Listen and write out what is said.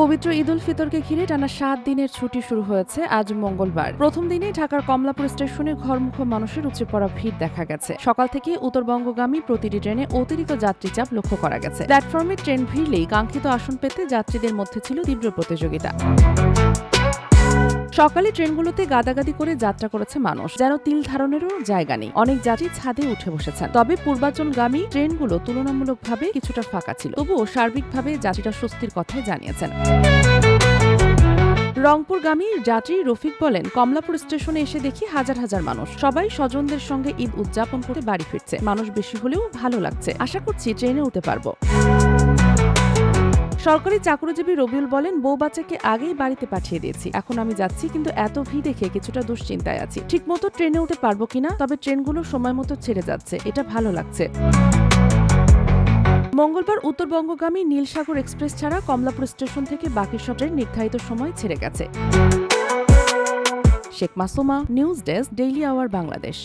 পবিত্র ঈদ উল ফিতরকে ঘিরে টানা ৭ দিনের ছুটি শুরু হয়েছে আজ মঙ্গলবার। প্রথম দিনেই ঢাকার কমলাপুর স্টেশনে ঘরমুখো মানুষের উপচে পড়া ভিড় দেখা গেছে। সকাল থেকে উত্তরবঙ্গগামী প্রতিটি ট্রেনে অতিরিক্ত যাত্রী চাপ লক্ষ্য করা গেছে। প্ল্যাটফর্মে ট্রেন ভিড়লেই কাঙ্ক্ষিত আসন পেতে যাত্রীদের মধ্যে ছিল তীব্র প্রতিযোগিতা। সকালে ট্রেনগুলোতে গাদাগাদি করে যাত্রা করেছে মানুষ, যেন তিল ধারণেরও জায়গা নেই। অনেক যাত্রী ছাদে উঠে বসেছেন। তবে পূর্বাঞ্চলগামী ট্রেনগুলো তুলনামূলকভাবে কিছুটা ফাঁকা ছিল। তবুও সার্বিকভাবে যাত্রীরা স্বস্তির কথাই জানিয়েছেন। রংপুরগামী যাত্রী রফিক বলেন, কমলাপুর স্টেশনে এসে দেখি হাজার হাজার মানুষ। সবাই স্বজনদের সঙ্গে ঈদ উদযাপন করে বাড়ি ফিরছে। মানুষ বেশি হলেও ভালো লাগছে। আশা করছি ট্রেনে উঠতে পারবো। সরকারি চাকরিজীবী রবিউল বলেন, বউ বাচ্চাকে আগেই বাড়িতে পাঠিয়ে দিয়েছি। এখন আমি যাচ্ছি, কিন্তু এত ভিড় দেখে কিছুটা দুশ্চিন্তায় আছি। ঠিকমতো ট্রেনে উঠতে পারবো কিনা। তবে ট্রেনগুলো সময় মতো ছেড়ে যাচ্ছে, এটা ভালো লাগছে। মঙ্গলবার উত্তরবঙ্গগামী নীলসাগর এক্সপ্রেস ছাড়া কমলাপুর স্টেশন থেকে বাকি সব ট্রেন নির্ধারিত সময় ছেড়ে গেছে। Sheikh Masuma, news desk, daily our Bangladesh.